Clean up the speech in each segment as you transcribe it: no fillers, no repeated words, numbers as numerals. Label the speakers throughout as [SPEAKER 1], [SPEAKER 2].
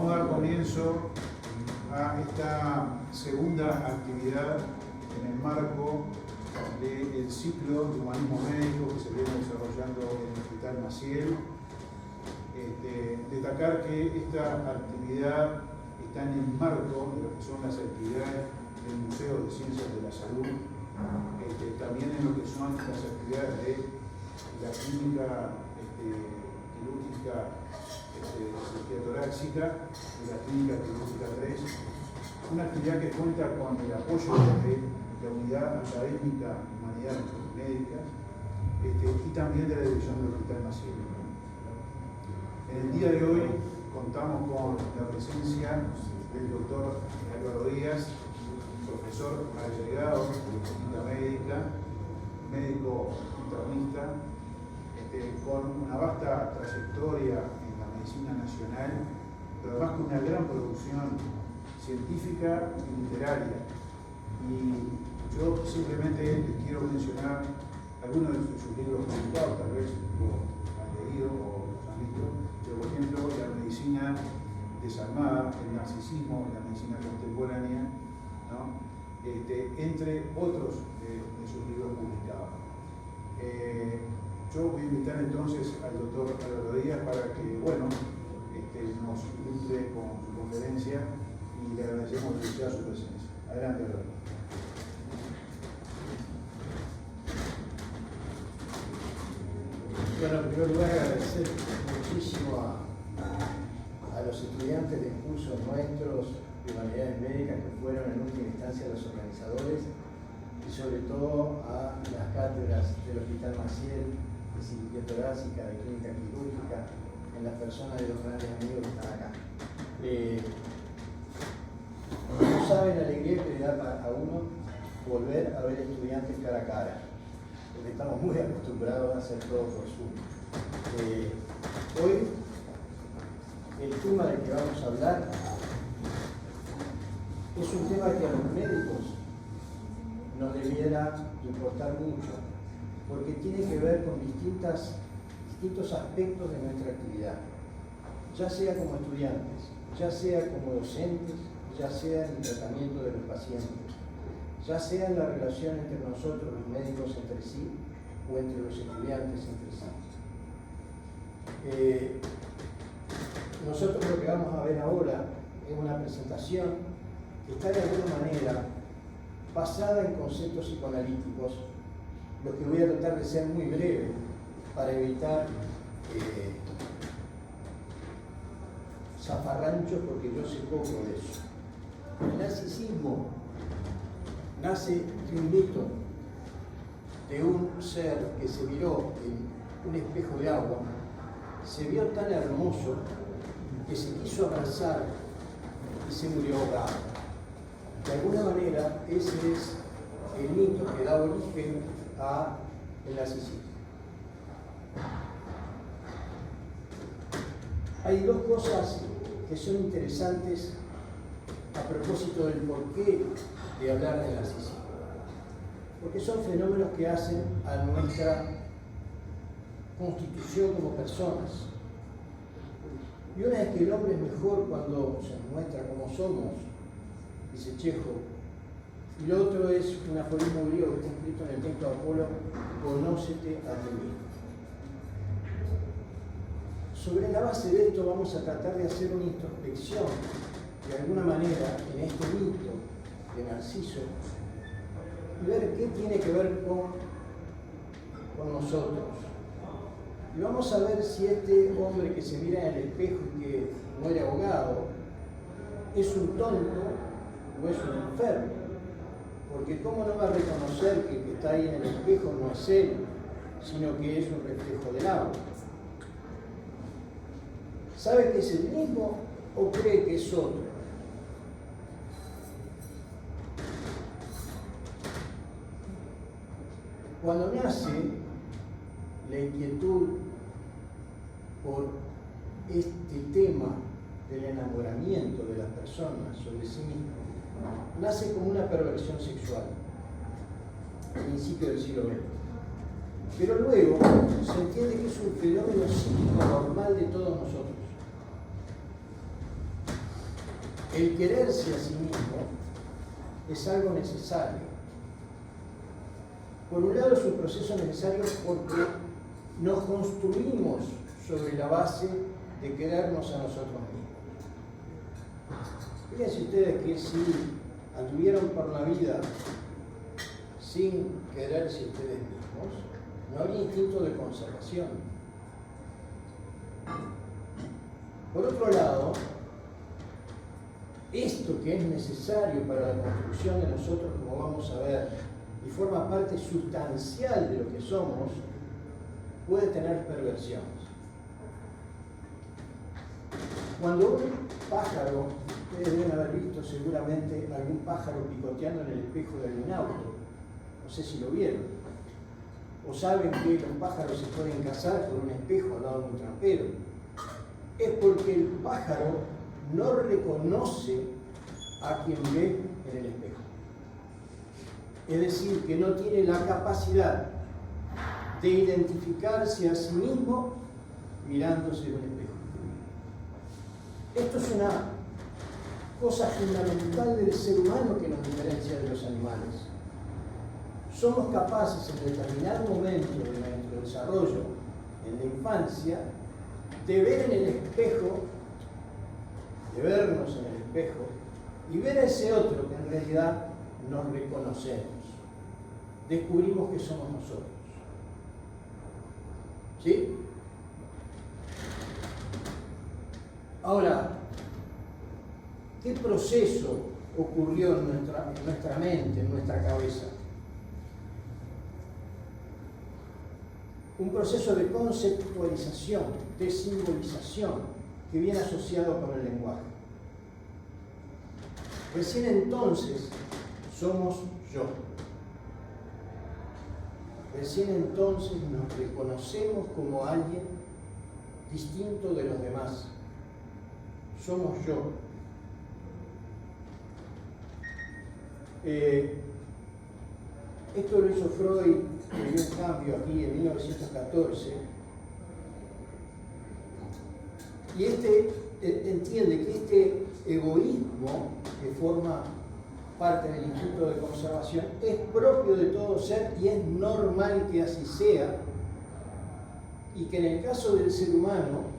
[SPEAKER 1] vamos a dar comienzo a esta segunda actividad en el marco del ciclo de humanismo médico que se viene desarrollando en el Hospital Maciel. Destacar que esta actividad está en el marco de lo que son las actividades del Museo de Ciencias de la Salud, también en lo que son las actividades de la clínica quirúrgica cirugía torácica de la clínica quirúrgica 3, una actividad que cuenta con el apoyo de la unidad académica Humanidades Médicas y también de la dirección del Hospital Maciel. En el día de hoy contamos con la presencia del doctor Álvaro Díaz, profesor agregado de clínica médica, médico internista, con una vasta trayectoria en la medicina nacional, pero además con una gran producción científica y literaria. Y yo simplemente les quiero mencionar algunos de sus libros publicados, tal vez lo han leído o los han visto, pero por ejemplo La medicina desarmada, el narcisismo, la medicina contemporánea, ¿no? Entre otros de sus libros publicados. Yo voy a invitar entonces al doctor Álvaro Díaz para que, nos ilustre con su conferencia y le agradecemos desde ya su presencia. Adelante, Álvaro.
[SPEAKER 2] Bueno, en primer lugar agradecer muchísimo a los estudiantes de cursos nuestros de Humanidades Médicas que fueron en última instancia los organizadores y sobre todo a las cátedras del Hospital Maciel de cirugía torácica, de clínica quirúrgica, en la persona de los grandes amigos que están acá. No saben la alegría que le da a uno volver a ver estudiantes cara a cara, porque estamos muy acostumbrados a hacer todo por Zoom. Hoy el tema del que vamos a hablar es un tema que a los médicos nos debiera importar mucho, porque tiene que ver con distintos aspectos de nuestra actividad, ya sea como estudiantes, ya sea como docentes, ya sea en el tratamiento de los pacientes, ya sea en la relación entre nosotros, los médicos entre sí, o entre los estudiantes entre sí. Nosotros lo que vamos a ver ahora es una presentación que está de alguna manera basada en conceptos psicoanalíticos, lo que voy a tratar de ser muy breve para evitar zafarranchos, porque yo sé poco de eso. El narcisismo nace de un mito de un ser que se miró en un espejo de agua, se vio tan hermoso que se quiso abrazar y se murió ahogado. De alguna manera, ese es el mito que da origen al narcisismo. Hay dos cosas que son interesantes a propósito del porqué de hablar del narcisismo, porque son fenómenos que hacen a nuestra constitución como personas. Y una es que el hombre es mejor cuando se muestra como somos, dice Chejo, y lo otro es un aforismo griego que está escrito en el templo de Apolo: conócete a ti mismo. Sobre la base de esto vamos a tratar de hacer una introspección de alguna manera en este mito de Narciso y ver qué tiene que ver con nosotros. Y vamos a ver si este hombre que se mira en el espejo y que muere ahogado es un tonto o es un enfermo. Porque ¿cómo no va a reconocer que el que está ahí en el espejo no es él, sino que es un reflejo del agua? ¿Sabe que es el mismo o cree que es otro? Cuando nace la inquietud por este tema del enamoramiento de las personas sobre sí mismas, nace como una perversión sexual, a principios del siglo XX. Pero luego se entiende que es un fenómeno psíquico normal de todos nosotros. el quererse a sí mismo es algo necesario. Por un lado es un proceso necesario porque nos construimos sobre la base de querernos a nosotros mismos. Fíjense ustedes que si anduvieron por la vida sin quererse ustedes mismos, no habría instinto de conservación. Por otro lado, esto que es necesario para la construcción de nosotros, como vamos a ver, y forma parte sustancial de lo que somos, puede tener perversiones. Cuando un pájaro, ustedes deben haber visto seguramente algún pájaro picoteando en el espejo de algún auto, no sé si lo vieron, o saben que los pájaros se pueden cazar con un espejo al lado de un trampero, es porque el pájaro no reconoce a quien ve en el espejo. Es decir, que no tiene la capacidad de identificarse a sí mismo mirándose en un espejo. Esto es una cosa fundamental del ser humano que nos diferencia de los animales. Somos capaces en determinado momento de nuestro desarrollo, en la infancia, de ver en el espejo, de vernos en el espejo, y ver a ese otro que en realidad nos reconocemos. Descubrimos que somos nosotros. ¿Sí? Ahora, ¿qué proceso ocurrió en nuestra mente, en nuestra cabeza? Un proceso de conceptualización, de simbolización, que viene asociado con el lenguaje. Recién entonces somos yo. Recién entonces nos reconocemos como alguien distinto de los demás. Somos yo. Esto lo hizo Freud, que dio un cambio aquí en 1914. Y entiende que este egoísmo que forma parte del instinto de conservación es propio de todo ser y es normal que así sea, y que en el caso del ser humano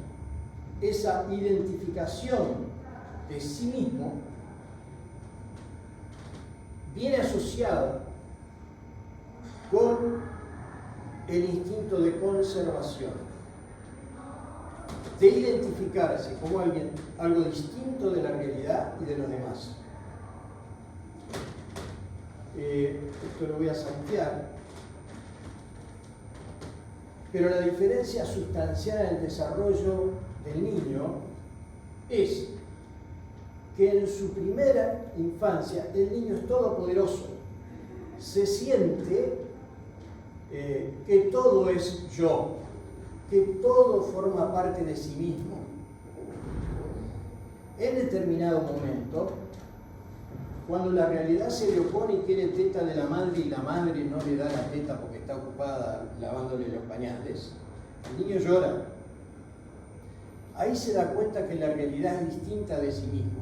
[SPEAKER 2] esa identificación de sí mismo viene asociada con el instinto de conservación, de identificarse como algo distinto de la realidad y de los demás. Esto lo voy a saltear, pero la diferencia sustancial en el desarrollo del niño es que en su primera infancia el niño es todopoderoso, se siente que todo es yo, que todo forma parte de sí mismo. En determinado momento, cuando la realidad se le opone y quiere teta de la madre y la madre no le da la teta porque está ocupada lavándole los pañales, el niño llora. Ahí se da cuenta que la realidad es distinta de sí mismo.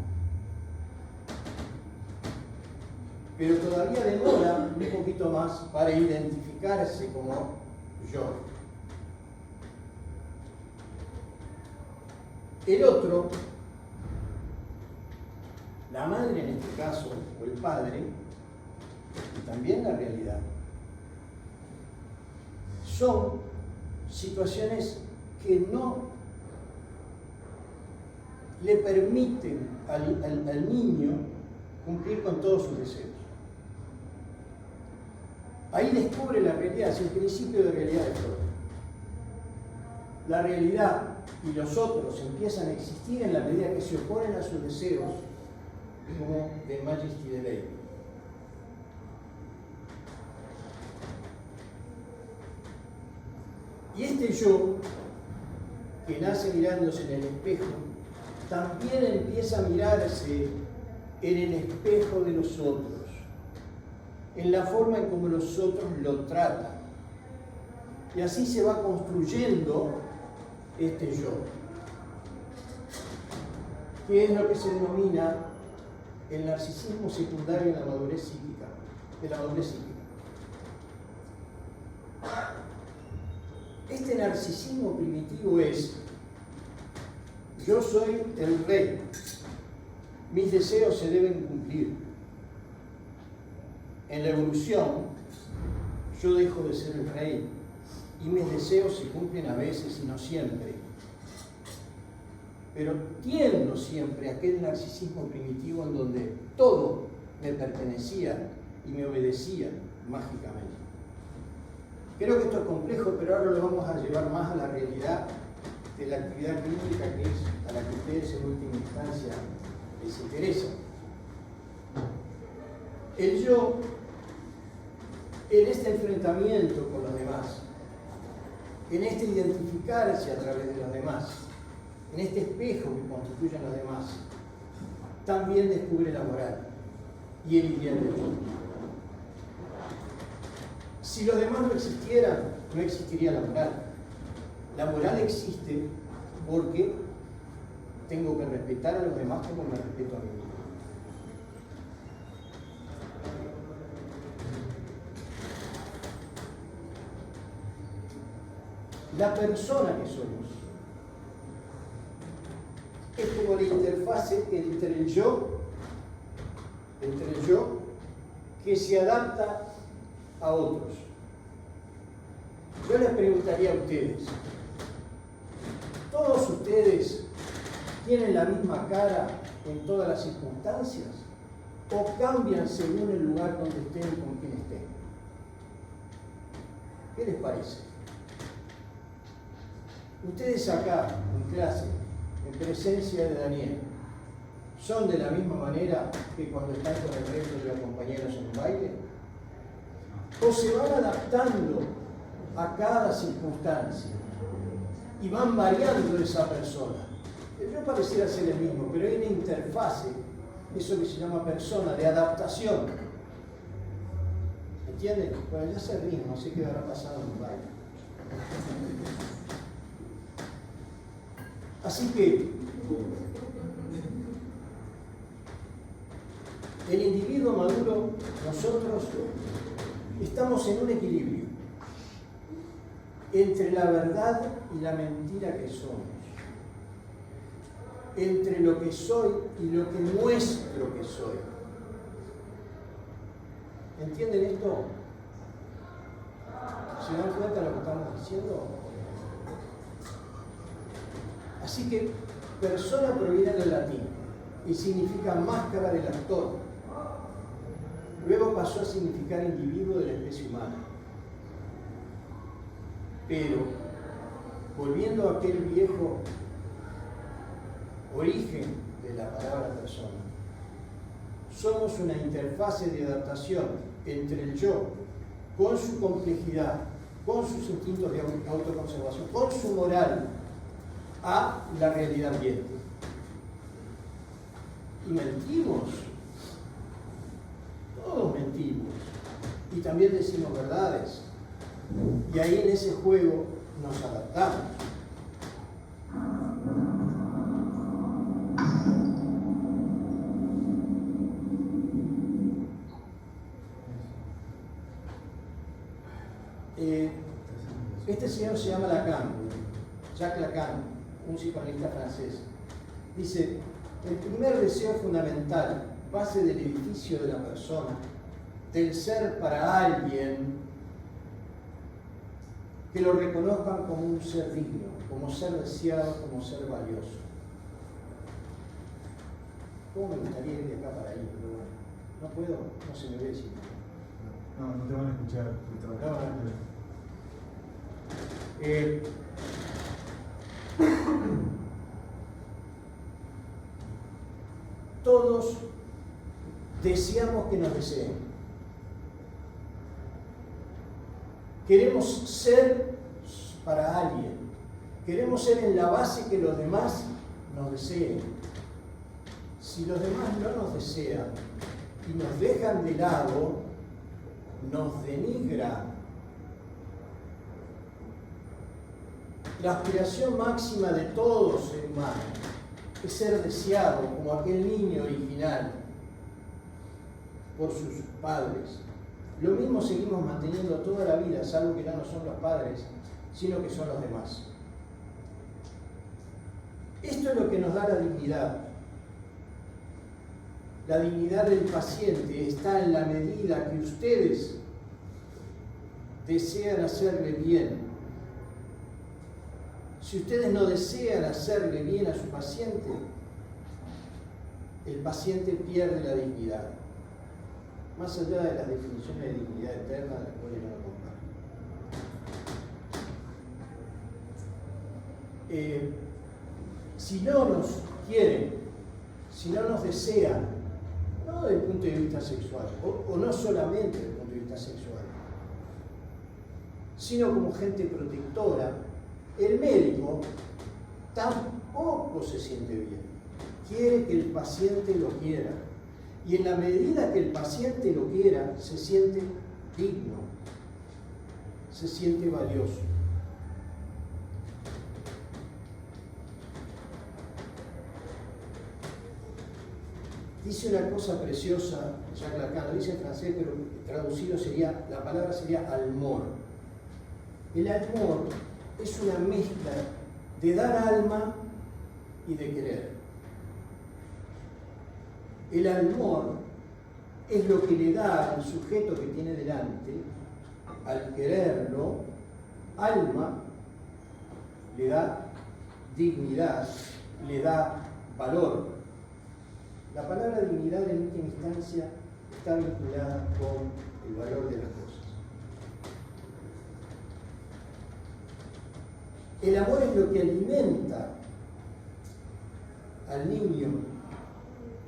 [SPEAKER 2] Pero todavía demora un poquito más para identificarse como yo. El otro, la madre en este caso, o el padre, y también la realidad, son situaciones que no le permiten al niño cumplir con todos sus deseos. Ahí descubre la realidad, es el principio de realidad de Freud. La realidad y los otros empiezan a existir en la medida que se oponen a sus deseos, como de Majesty de Ley. Y este yo, que nace mirándose en el espejo, también empieza a mirarse en el espejo de los otros, en la forma en cómo los otros lo tratan. Y así se va construyendo este yo, que es lo que se denomina el narcisismo secundario en la madurez psíquica, de la madurez psíquica. Este narcisismo primitivo es: yo soy el rey, mis deseos se deben cumplir. En la evolución, yo dejo de ser el rey y mis deseos se cumplen a veces y no siempre. Pero tiendo siempre a aquel narcisismo primitivo en donde todo me pertenecía y me obedecía mágicamente. Creo que esto es complejo, pero ahora lo vamos a llevar más a la realidad de la actividad clínica, que es a la que ustedes en última instancia les interesa. El yo, en este enfrentamiento con los demás, en este identificarse a través de los demás, en este espejo que constituyen los demás, también descubre la moral y el ideal del mundo. Si los demás no existieran, no existiría la moral. La moral existe porque tengo que respetar a los demás como me respeto a mí mismo. La persona que somos es como la interfase entre el yo que se adapta a otros. Yo les preguntaría a ustedes: ¿todos ustedes tienen la misma cara en todas las circunstancias? ¿O cambian según el lugar donde estén y con quién estén? ¿Qué les parece? Ustedes acá, en clase, en presencia de Daniel, ¿son de la misma manera que cuando están con el resto de los compañeros en un baile? ¿O se van adaptando a cada circunstancia y van variando esa persona? Yo pareciera ser el mismo, pero hay una interfase, eso que se llama persona, de adaptación. ¿Entienden? Bueno, ya se ríen, no sé qué habrá pasado en un baile. Así que el individuo maduro, nosotros estamos en un equilibrio entre la verdad y la mentira que somos, entre lo que soy y lo que muestro que soy. ¿Entienden esto? ¿Se dan cuenta de lo que estamos diciendo? Así que persona proviene del latín y significa máscara del actor. Luego pasó a significar individuo de la especie humana. Pero, volviendo a aquel viejo origen de la palabra persona, somos una interfase de adaptación entre el yo, con su complejidad, con sus instintos de autoconservación, con su moral, a la realidad ambiente. Y mentimos, todos mentimos, y también decimos verdades, y ahí en ese juego nos adaptamos. Este señor se llama Lacan, Jacques Lacan, un psicoanalista francés. Dice: el primer deseo fundamental, base del edificio de la persona, del ser para alguien, que lo reconozcan como un ser digno, como ser deseado, como ser valioso. ¿Cómo me gustaría ir de acá para ahí? Pero bueno, no puedo, no se me ve decir.
[SPEAKER 3] No te van a escuchar.
[SPEAKER 2] Todos deseamos que nos deseen. Queremos ser para alguien. Queremos ser en la base que los demás nos deseen. Si los demás no nos desean y nos dejan de lado, nos denigran. La aspiración máxima de todo ser humano es ser deseado como aquel niño original por sus padres. Lo mismo seguimos manteniendo toda la vida, salvo que ya no son los padres, sino que son los demás. Esto es lo que nos da la dignidad. La dignidad del paciente está en la medida que ustedes desean hacerle bien. Si ustedes no desean hacerle bien a su paciente, el paciente pierde la dignidad. Más allá de las definiciones de dignidad eterna, de las cuales no comparto. Si no nos quieren, si no nos desean, no desde el punto de vista sexual, o no solamente desde el punto de vista sexual, sino como gente protectora, el médico tampoco se siente bien. Quiere que el paciente lo quiera. Y en la medida que el paciente lo quiera, se siente digno, se siente valioso. Dice una cosa preciosa, Jacques Lacan, lo dice en francés, pero traducido sería, la palabra sería amor. El amor es una mezcla de dar alma y de querer. El amor es lo que le da al sujeto que tiene delante, al quererlo, alma, le da dignidad, le da valor. La palabra dignidad en última instancia está vinculada con el valor de las cosas. El amor es lo que alimenta al niño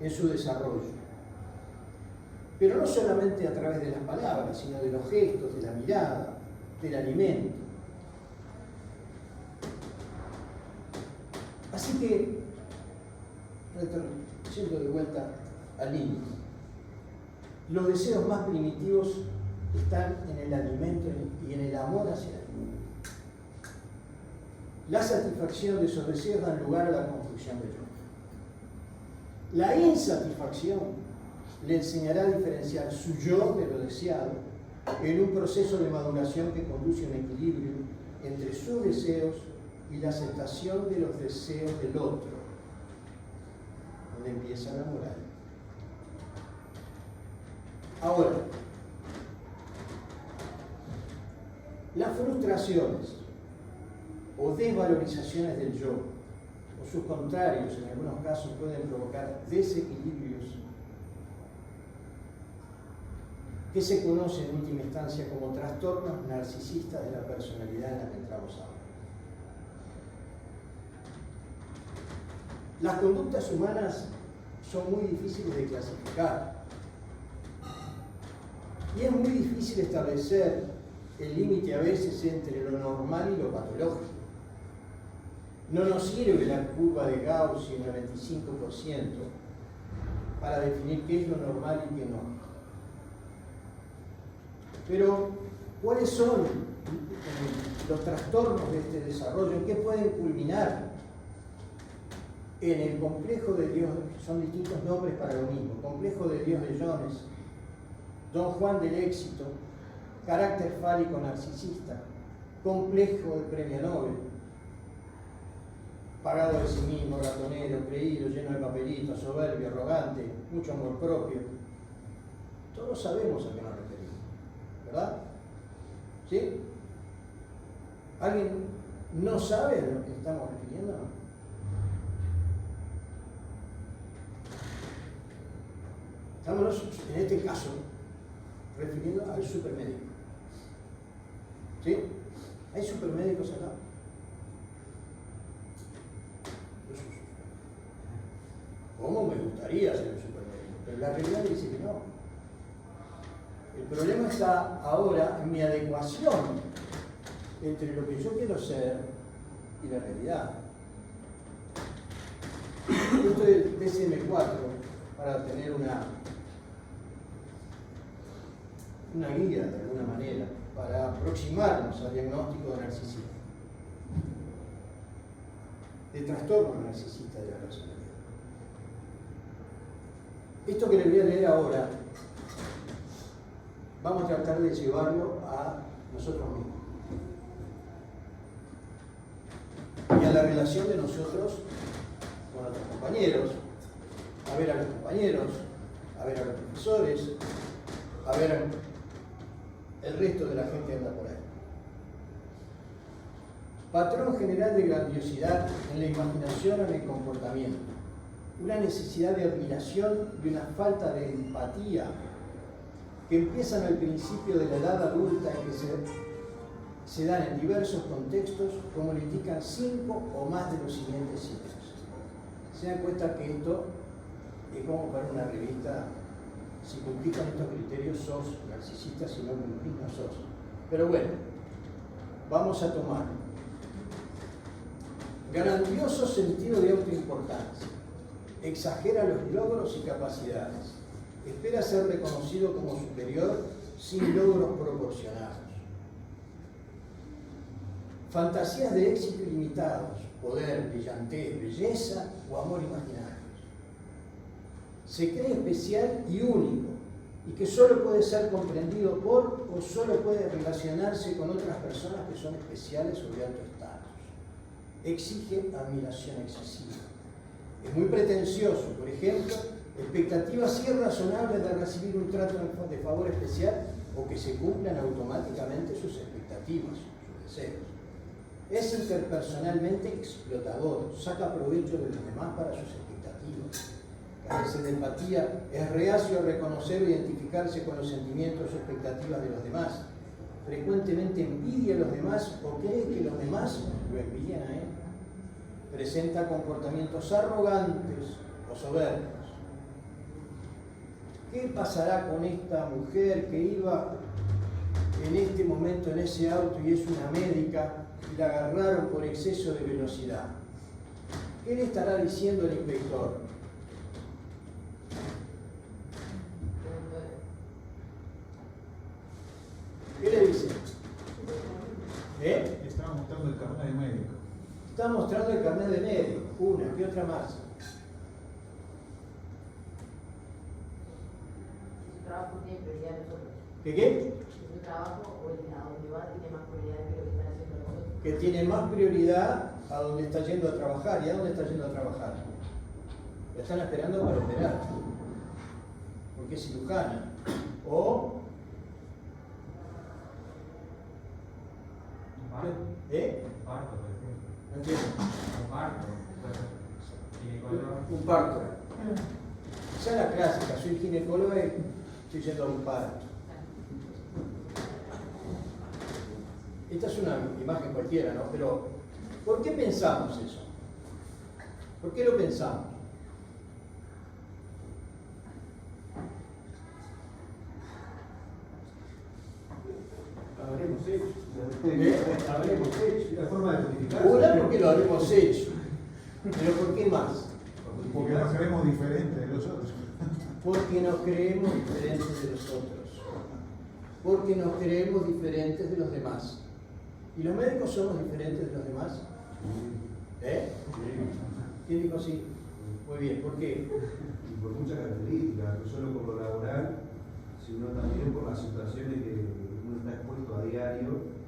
[SPEAKER 2] en su desarrollo. Pero no solamente a través de las palabras, sino de los gestos, de la mirada, del alimento. Así que, yendo de vuelta al niño, los deseos más primitivos están en el alimento y en el amor hacia el niño. La satisfacción de esos deseos da lugar a la construcción del yo. La insatisfacción le enseñará a diferenciar su yo de lo deseado en un proceso de maduración que conduce a un equilibrio entre sus deseos y la aceptación de los deseos del otro, donde empieza la moral. Ahora, las frustraciones o desvalorizaciones del yo, o sus contrarios en algunos casos, pueden provocar desequilibrios que se conocen en última instancia como trastornos narcisistas de la personalidad en la que entramos ahora. Las conductas humanas son muy difíciles de clasificar y es muy difícil establecer el límite a veces entre lo normal y lo patológico. No nos sirve la curva de Gauss y el 95% para definir qué es lo normal y qué no. Pero, ¿cuáles son los trastornos de este desarrollo? ¿En qué pueden culminar? En el complejo de Dios, son distintos nombres para lo mismo, complejo de Dios de Jones, Don Juan del éxito, carácter fálico narcisista, complejo de premio Nobel, pagado de sí mismo, ratonero, creído, lleno de papelitos, soberbio, arrogante, mucho amor propio. Todos sabemos a qué nos referimos, ¿verdad? ¿Sí? ¿Alguien no sabe a lo que estamos refiriendo? Estamos en este caso refiriendo al supermédico. ¿Sí? ¿Hay supermédicos acá? ¿Cómo me gustaría ser un supermédico? Pero la realidad dice que no. El problema está ahora en mi adecuación entre lo que yo quiero ser y la realidad. Esto es DSM-4 para tener una guía de alguna manera para aproximarnos al diagnóstico de narcisismo, de trastorno narcisista de la personalidad. Esto que les voy a leer ahora vamos a tratar de llevarlo a nosotros mismos. Y a la relación de nosotros con otros compañeros, a ver a los compañeros, a ver a los profesores, a ver el resto de la gente que anda por ahí. Patrón general de grandiosidad en la imaginación o en el comportamiento. Una necesidad de admiración y una falta de empatía que empiezan al principio de la edad adulta y que se dan en diversos contextos, como lo indican 5 o más de los siguientes sitios. Se dan cuenta que esto es como para una revista, si cumplís con estos criterios sos narcisista, si no cumplís no sos. Pero bueno, vamos a tomar grandioso sentido de autoimportancia, exagera los logros y capacidades, espera ser reconocido como superior sin logros proporcionados. Fantasías de éxito ilimitados, poder, brillantez, belleza o amor imaginarios. Se cree especial y único, y que solo puede ser comprendido por o solo puede relacionarse con otras personas que son especiales o de alto estatus. Exige admiración excesiva. Es muy pretencioso, por ejemplo, expectativas irrazonables de recibir un trato de favor especial o que se cumplan automáticamente sus expectativas, sus deseos. Es interpersonalmente explotador, saca provecho de los demás para sus expectativas. Carece de empatía, es reacio a reconocer e identificarse con los sentimientos o expectativas de los demás. Frecuentemente envidia a los demás o cree que los demás lo envidian a él. Presenta comportamientos arrogantes o soberbios. ¿Qué pasará con esta mujer que iba en este momento en ese auto y es una médica y la agarraron por exceso de velocidad? ¿Qué le estará diciendo el inspector? ¿Qué le dice?
[SPEAKER 3] Estaba mostrando el carnet de médico.
[SPEAKER 2] Está mostrando el carnet de médico. Una, ¿qué otra más?
[SPEAKER 4] Su trabajo tiene prioridad de nosotros.
[SPEAKER 2] ¿Qué?
[SPEAKER 4] Su trabajo o a donde va tiene más prioridad que lo que están haciendo nosotros.
[SPEAKER 2] Que tiene más prioridad a donde está yendo a trabajar. ¿Y a dónde está yendo a trabajar? Lo están esperando para operar. Porque es cirujana. O...
[SPEAKER 5] Parto, por ejemplo.
[SPEAKER 2] No entiendo.
[SPEAKER 5] Un parto.
[SPEAKER 2] Un parto. Esa es la clásica. Soy ginecólogo y estoy yendo a un parto. Esta es una imagen cualquiera, ¿no? Pero, ¿por qué pensamos eso? ¿Por qué lo pensamos?
[SPEAKER 1] Habremos hecho.
[SPEAKER 2] Habremos hecho.
[SPEAKER 1] La forma de justificar.
[SPEAKER 2] Una, porque lo habremos hecho. Pero ¿por qué más?
[SPEAKER 3] Porque nos creemos diferentes de los otros.
[SPEAKER 2] Porque nos creemos diferentes de los otros. Porque nos creemos diferentes de los demás. ¿Y los médicos somos diferentes de los demás? ¿Quién dijo sí? Muy bien, ¿por qué?
[SPEAKER 6] Y por muchas características, no solo por lo laboral, sino también por las situaciones que uno está expuesto a diario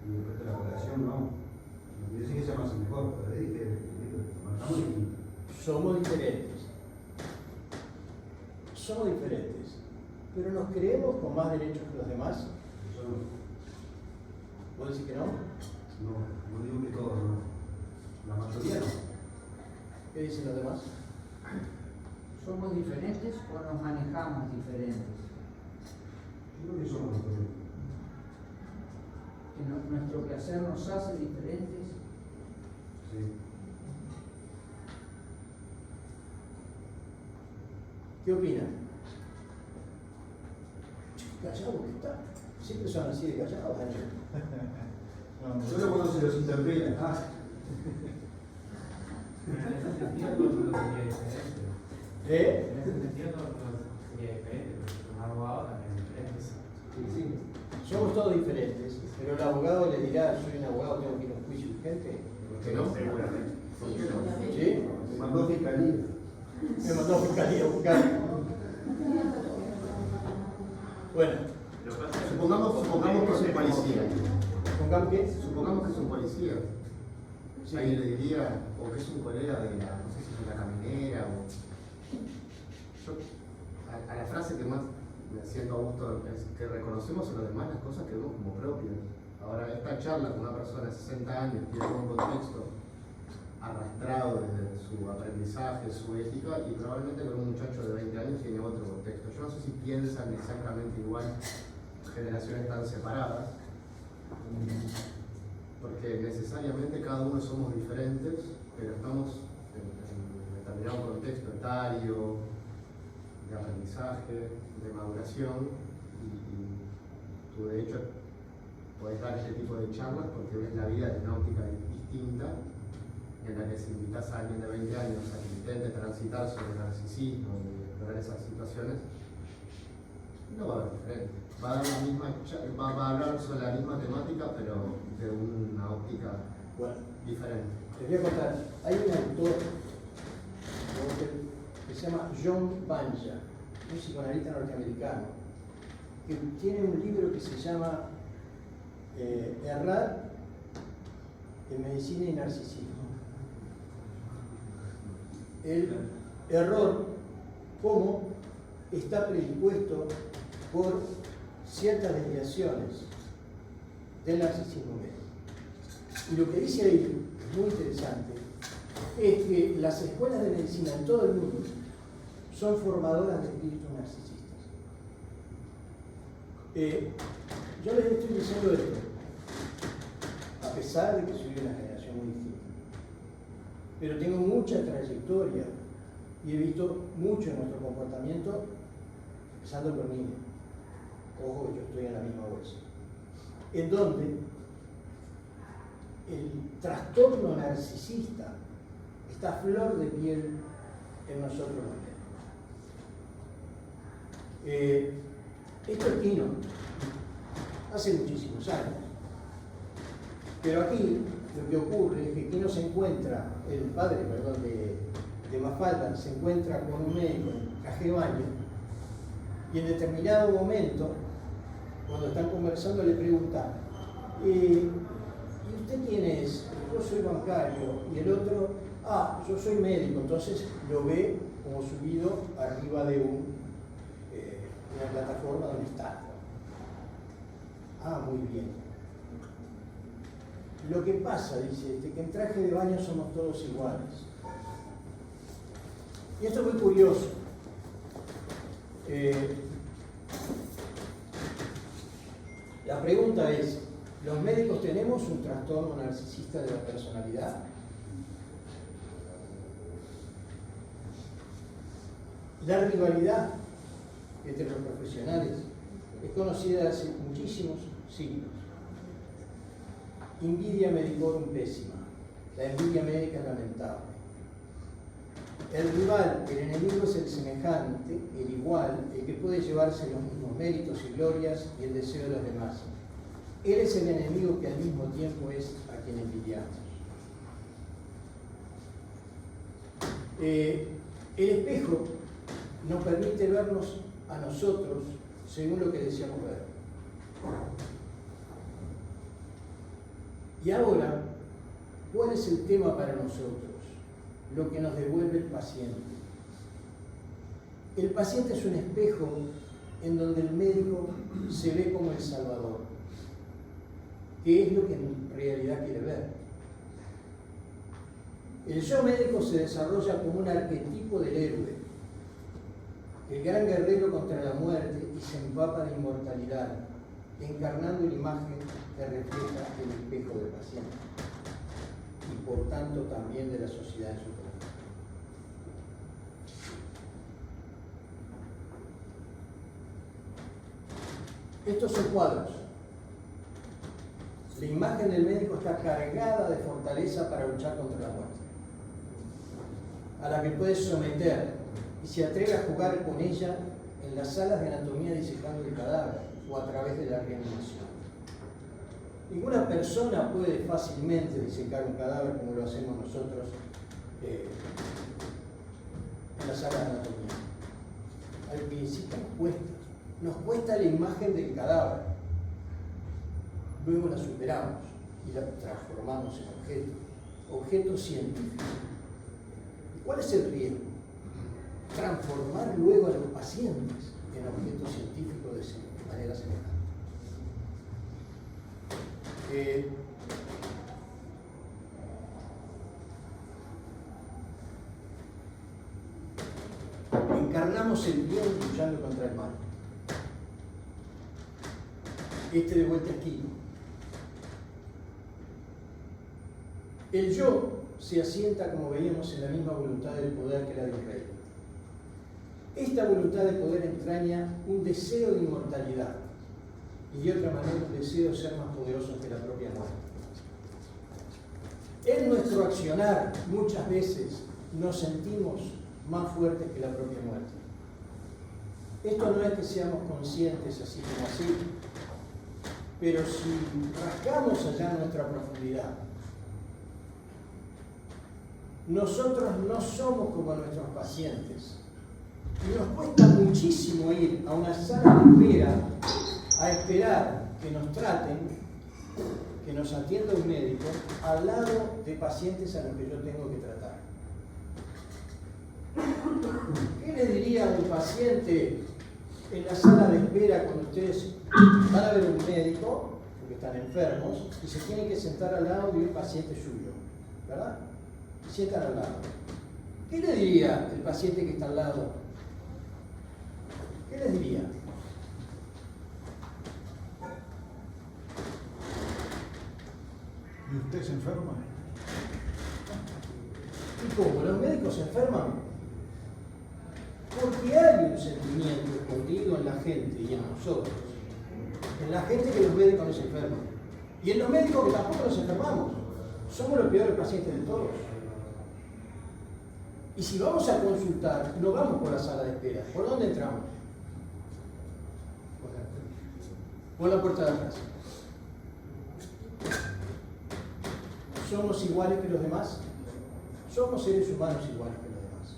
[SPEAKER 6] y el resto de la población no. No quiere decir que sea más o mejor, pero es diferente. Marcamos distinto.
[SPEAKER 2] Somos diferentes. Somos diferentes. Pero nos creemos con más derechos que los demás.
[SPEAKER 6] Eso no.
[SPEAKER 2] ¿Vos decís que no?
[SPEAKER 6] No digo que todos, no. La mayoría no.
[SPEAKER 2] ¿Qué dicen los demás?
[SPEAKER 7] ¿Somos diferentes o nos manejamos diferentes?
[SPEAKER 6] Yo creo que somos diferentes.
[SPEAKER 7] Que nuestro placer nos hace diferentes.
[SPEAKER 6] Sí.
[SPEAKER 2] ¿Qué opinan? Callados que está. Siempre son así de callados, Daniel.
[SPEAKER 6] Solo cuando se los interpela.
[SPEAKER 5] En ese sentido, nosotros sería diferente. En ese sentido, nosotros sería diferente, porque un abogado también es diferente.
[SPEAKER 6] Sí.
[SPEAKER 2] Somos todos diferentes, pero el abogado le dirá, soy un abogado, tengo que ir a un juicio urgente.
[SPEAKER 6] No, seguramente.
[SPEAKER 2] ¿Sí?
[SPEAKER 6] Me mandó a fiscalía.
[SPEAKER 2] Me mandó a fiscalía a buscar. Bueno.
[SPEAKER 8] Lo que pasa es Supongamos que es un policía.
[SPEAKER 2] Supongamos que
[SPEAKER 8] Supongamos que es un policía.
[SPEAKER 2] Sí.
[SPEAKER 8] Alguien le diría, o que es un colega de la, no sé si es una caminera o. Yo, a la frase que más me siento a gusto es que reconocemos en los demás las cosas que vemos como propias. Ahora, esta charla con una persona de 60 años tiene un contexto arrastrado desde su aprendizaje, su ética, y probablemente con un muchacho de 20 años tiene otro contexto. Yo no sé si piensan exactamente igual generaciones tan separadas, porque necesariamente cada uno somos diferentes, pero estamos en determinado contexto etario, de aprendizaje, de maduración, y tú de hecho podés dar este tipo de charlas porque ves la vida de una óptica distinta, en la que si invitas a alguien de 20 años a que intente transitar sobre el narcisismo y explorar esas situaciones, no va a haber diferente. Va a dar la misma, va a hablar sobre la misma temática, pero de una óptica diferente.
[SPEAKER 2] Les voy a contar, hay un autor que se llama John Banja, un psicoanalista norteamericano, que tiene un libro que se llama Errar en medicina y narcisismo. El error, cómo está predispuesto por ciertas desviaciones del narcisismo médico. Y lo que dice ahí, es muy interesante, es que las escuelas de medicina en todo el mundo son formadoras de espíritus narcisistas. Yo les estoy diciendo esto, a pesar de que soy de una generación muy distinta, pero tengo mucha trayectoria y he visto mucho en nuestro comportamiento, empezando por mí. Ojo, yo estoy en la misma bolsa, en donde el trastorno narcisista está a flor de piel en nosotros los médicos. Esto es Quino, hace muchísimos años, pero aquí lo que ocurre es que Quino se encuentra, el padre, perdón, de Mafalda, se encuentra con un médico en traje de baño y en determinado momento, cuando están conversando, le pregunta, ¿y usted quién es? Yo soy bancario. Y el otro, yo soy médico. Entonces lo ve como subido arriba de una plataforma de una estatua. Muy bien. Lo que pasa, dice, que en traje de baño somos todos iguales. Y esto es muy curioso. La pregunta es, ¿los médicos tenemos un trastorno narcisista de la personalidad? La rivalidad entre los profesionales es conocida hace muchísimos siglos. Invidia medicorum pésima. La envidia médica es lamentable. El rival, el enemigo es el semejante, el igual, el que puede llevarse los mismos méritos y glorias y el deseo de los demás. Él es el enemigo que al mismo tiempo es a quien envidiamos. El espejo nos permite vernos a nosotros según lo que deseamos ver. Y ahora, ¿cuál es el tema para nosotros? Lo que nos devuelve el paciente. El paciente es un espejo en donde el médico se ve como el salvador, que es lo que en realidad quiere ver. El yo médico se desarrolla como un arquetipo del héroe, el gran guerrero contra la muerte, y se empapa de inmortalidad, encarnando la imagen que refleja el espejo del paciente y por tanto también de la sociedad en su conjunto. Estos son cuadros. La imagen del médico está cargada de fortaleza para luchar contra la muerte, a la que puede someter y se atreve a jugar con ella en las salas de anatomía disecando el cadáver o a través de la reanimación. Ninguna persona puede fácilmente disecar un cadáver como lo hacemos nosotros en la sala de anatomía. Al principio nos cuesta la imagen del cadáver. luego la superamos y la transformamos en objeto científico. ¿Cuál es el riesgo? Transformar luego a los pacientes en objetos científicos de manera semejante. Encarnamos el bien luchando contra el mal. De vuelta aquí. El yo se asienta, como veíamos, en la misma voluntad del poder que la del rey. Esta voluntad de poder entraña un deseo de inmortalidad y de otra manera un deseo de ser más poderosos que la propia muerte. En nuestro accionar muchas veces nos sentimos más fuertes que la propia muerte. Esto no es que seamos conscientes así como así, pero si rascamos allá en nuestra profundidad, nosotros no somos como nuestros pacientes. Y nos cuesta muchísimo ir a una sala de espera a esperar que nos traten, que nos atienda un médico, al lado de pacientes a los que yo tengo que tratar. ¿Qué le diría a un paciente en la sala de espera cuando ustedes van a ver un médico, porque están enfermos, y se tienen que sentar al lado de un paciente suyo? ¿Verdad? Se sientan al lado. ¿Qué le diría el paciente que está al lado? ¿Qué les diría?
[SPEAKER 3] ¿Y usted se enferma?
[SPEAKER 2] ¿Y cómo? ¿Los médicos se enferman? Porque hay un sentimiento escondido en la gente y en nosotros. En la gente que los médicos nos enferman. Y en los médicos que tampoco nos enfermamos. Somos los peores pacientes de todos. Y si vamos a consultar, no vamos por la sala de espera. ¿Por dónde entramos? Por la puerta de la casa. ¿Somos iguales que los demás? Somos seres humanos iguales que los demás.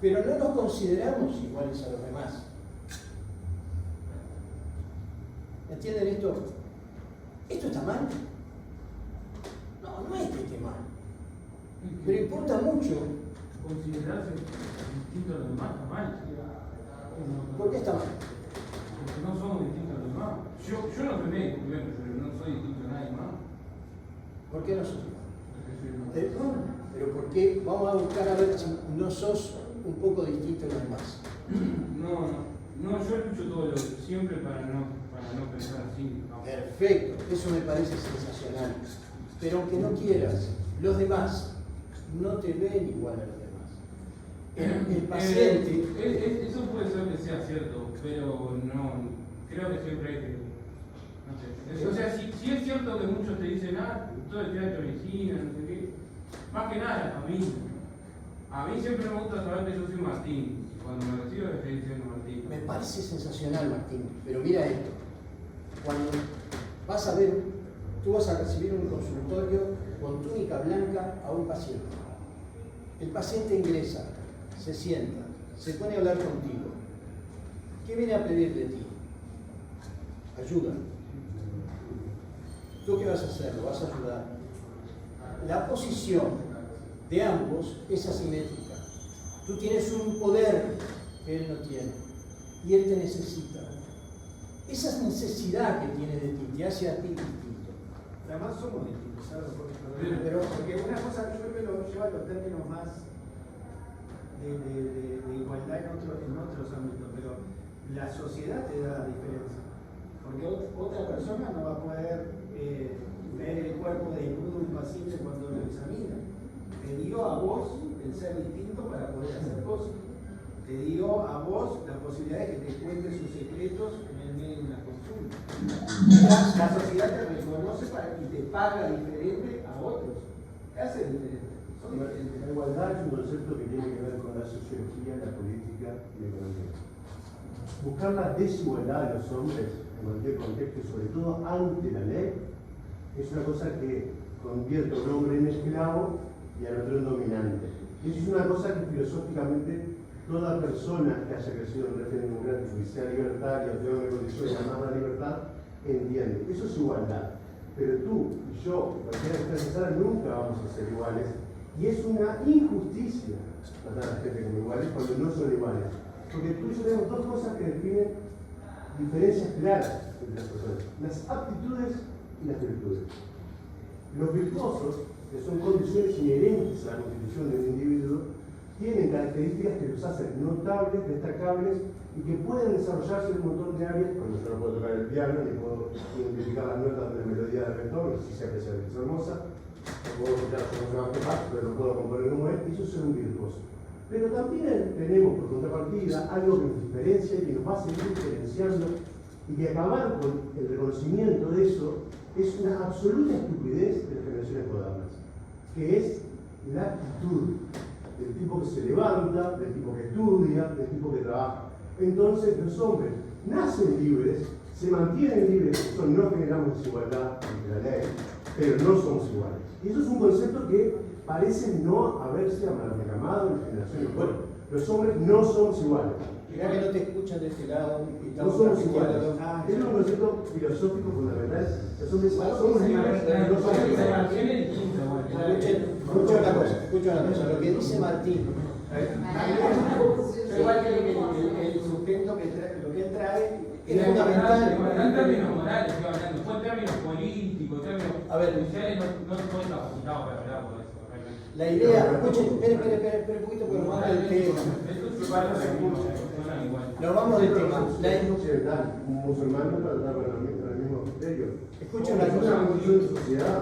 [SPEAKER 2] Pero no nos consideramos iguales a los demás. ¿Entienden esto? ¿Esto está mal? No, no es que esté mal. Pero importa mucho.
[SPEAKER 5] Considerarse distinto a los demás está mal.
[SPEAKER 2] ¿Por qué está mal?
[SPEAKER 5] Porque no somos distintos a los demás. Yo no soy médico, pero no soy distinto a nadie más.
[SPEAKER 2] ¿Por qué no sos igual?
[SPEAKER 5] Porque soy humano.
[SPEAKER 2] Pero ¿por qué? Vamos a buscar a ver si no sos un poco distinto a los demás.
[SPEAKER 5] No, yo lucho siempre para no pensar así. No.
[SPEAKER 2] Perfecto, eso me parece sensacional. Pero aunque no quieras, los demás no te ven igual a los demás. El paciente...
[SPEAKER 5] Eso puede ser que sea cierto, pero no, creo que siempre hay que... No sé. O sea, si es cierto que muchos te dicen, todo el teatro de medicina, no sé qué, más que nada la familia. A mí siempre me gusta saber que yo soy Martín. Y cuando me recibo estoy diciendo Martín.
[SPEAKER 2] Me parece sensacional, Martín, pero mira esto. Cuando vas a ver, tú vas a recibir un consultorio con túnica blanca a un paciente. El paciente ingresa, se sienta, se pone a hablar contigo. ¿Qué viene a pedir de ti? Ayuda. ¿Tú qué vas a hacer? Lo vas a ayudar. La posición de ambos es asimétrica. Tú tienes un poder que él no tiene y él te necesita. Esa necesidad que tiene de ti te hace a ti distinto.
[SPEAKER 9] Además somos distintos, ¿sabes?
[SPEAKER 2] Pero
[SPEAKER 9] porque una cosa yo me lo llevo a los términos más de igualdad en otros ámbitos, pero la sociedad te da diferencia. Porque otra persona no va a poder ver el cuerpo desnudo de un paciente cuando lo examina. Te dio a vos el ser distinto para poder hacer cosas. Te dio a vos la posibilidad de que te cuente sus secretos en el medio de una consulta. La sociedad te reconoce y te paga diferente a otros. Te hace diferente. Son diferentes.
[SPEAKER 6] La igualdad es un concepto que tiene que ver con la sociología, la política y la economía. Buscar la desigualdad de los hombres en cualquier contexto, y sobre todo ante la ley, es una cosa que convierte a un hombre en esclavo y al otro en dominante. Y eso es una cosa que filosóficamente toda persona que haya crecido en un régimen democrático y sea libertario, tenga condiciones de amar la libertad, entiende. Eso es igualdad.
[SPEAKER 10] pero tú y yo, cualquiera que esté en la sala, nunca vamos a ser iguales. Y es una injusticia tratar a la gente como iguales cuando no son iguales. Porque tú y yo tenemos dos cosas que definen diferencias claras entre las personas: las aptitudes y las virtudes. Los virtuosos, que son condiciones inherentes a la constitución de un individuo, tienen características que los hacen notables, destacables y que pueden desarrollarse en un montón de áreas. Cuando yo no puedo tocar el piano, ni puedo identificar las notas de la melodía del retorno, si se aprecia que es hermosa, no puedo escuchar cómo se va a tocar, pero no puedo componer como es, y eso es un virtuoso. Pero también tenemos, por contrapartida, algo que nos diferencia y que nos va a seguir diferenciando, y que acabar con el reconocimiento de eso es una absoluta estupidez de las generaciones modernas, que es la actitud del tipo que se levanta, del tipo que estudia, del tipo que trabaja. Entonces los hombres nacen libres, se mantienen libres, no generamos desigualdad ante la ley, pero no somos iguales. Y eso es un concepto que parece no haberse amalgamado en las generaciones. Bueno, los hombres no somos iguales.
[SPEAKER 2] Mirá que no te escuchan de este lado.
[SPEAKER 10] No somos iguales. Es un concepto filosófico fundamental. Los hombres somos libres, no somos iguales.
[SPEAKER 2] Escucha una cosa, lo que dice Martín.
[SPEAKER 9] Igual que el sustento que lo que él trae
[SPEAKER 2] es fundamental.
[SPEAKER 5] No en términos morales, estoy hablando, después en términos políticos, en términos sociales, no estoy capacitado para hablar por eso, realmente.
[SPEAKER 2] La idea, escuchen, esperen un poquito porque nos vamos del tema. Nos vamos del tema.
[SPEAKER 10] Un musulmán no trata con el mismo criterio.
[SPEAKER 2] Escuchen una cosa.
[SPEAKER 10] Una condición de sociedad.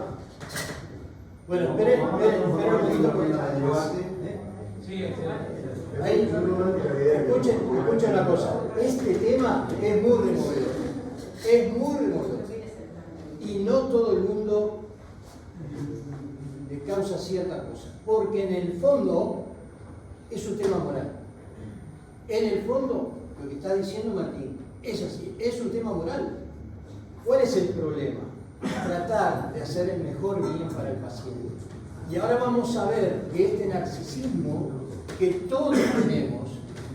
[SPEAKER 2] Bueno, esperen un poquito porque
[SPEAKER 5] Sí,
[SPEAKER 2] ahí, escuchen una cosa. Este tema es muy removedor. Es muy removedor. Y no todo el mundo le causa cierta cosa. Porque en el fondo es un tema moral. En el fondo, lo que está diciendo Martín es así, es un tema moral. ¿Cuál es el problema? Tratar de hacer el mejor bien para el paciente. Y ahora vamos a ver que este narcisismo que todos tenemos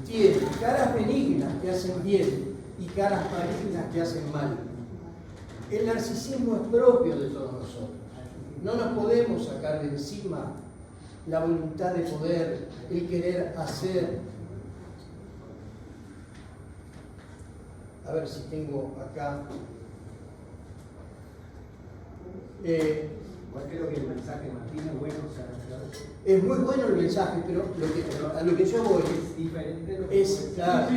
[SPEAKER 2] tiene caras benignas que hacen bien y caras malignas que hacen mal. El narcisismo es propio de todos nosotros. No nos podemos sacar de encima la voluntad de poder, el querer hacer. A ver si tengo acá.
[SPEAKER 9] Igual creo que el mensaje de Martín es bueno, o sea,
[SPEAKER 2] es muy bueno el mensaje, pero a lo que yo voy
[SPEAKER 9] es diferente.
[SPEAKER 2] Claro,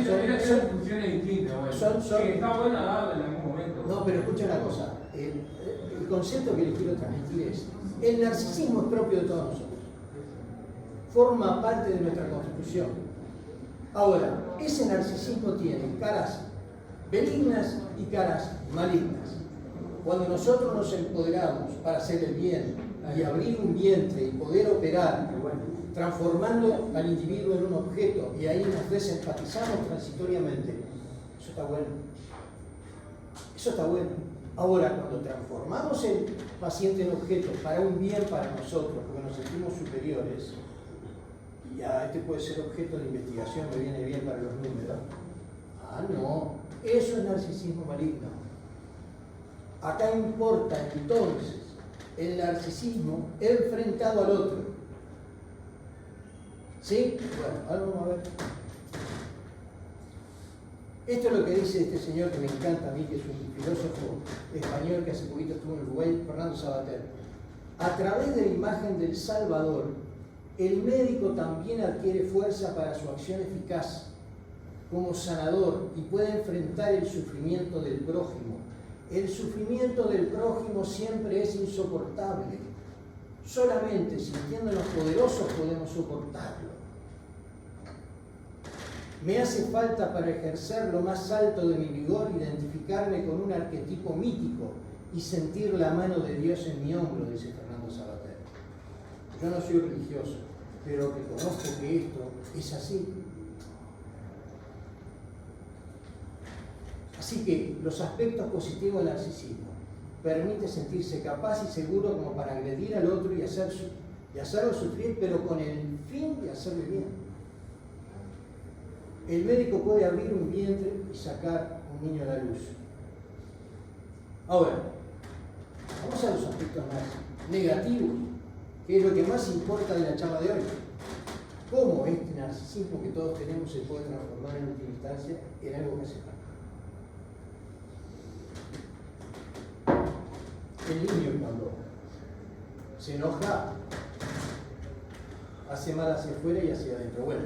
[SPEAKER 5] son funciones distintas, bueno.
[SPEAKER 2] son,
[SPEAKER 5] está bueno darle en algún momento.
[SPEAKER 2] No, pero escucha una cosa. El concepto que les quiero transmitir es: el narcisismo es propio de todos nosotros. Forma parte de nuestra constitución. Ahora, ese narcisismo tiene caras benignas y caras malignas. Cuando nosotros nos empoderamos para hacer el bien y abrir un vientre y poder operar, transformando al individuo en un objeto, y ahí nos desempatizamos transitoriamente, eso está bueno. Eso está bueno. Ahora, cuando transformamos el paciente en objeto para un bien para nosotros, porque nos sentimos superiores, y ya este puede ser objeto de investigación, me viene bien para los números. Ah, no, eso es narcisismo maligno. Acá importa entonces el narcisismo enfrentado al otro. ¿Sí? Bueno, ahora vamos a ver. Esto es lo que dice este señor que me encanta a mí, que es un filósofo español que hace poquito estuvo en Uruguay, Fernando Sabater. A través de la imagen del Salvador, el médico también adquiere fuerza para su acción eficaz como sanador y puede enfrentar el sufrimiento del prójimo. El sufrimiento del prójimo siempre es insoportable. Solamente sintiéndonos poderosos podemos soportarlo. Me hace falta para ejercer lo más alto de mi vigor identificarme con un arquetipo mítico y sentir la mano de Dios en mi hombro, dice Fernando Sabater. Yo no soy religioso, pero reconozco que esto es así. Así que los aspectos positivos del narcisismo permite sentirse capaz y seguro como para agredir al otro y hacerlo sufrir, pero con el fin de hacerle bien. El médico puede abrir un vientre y sacar un niño a la luz. Ahora, Vamos a los aspectos más negativos, que es lo que más importa de la charla de hoy. ¿Cómo este narcisismo que todos tenemos se puede transformar en última instancia en algo que hace mal? El niño cuando se enoja hace mal hacia afuera y hacia adentro. Bueno,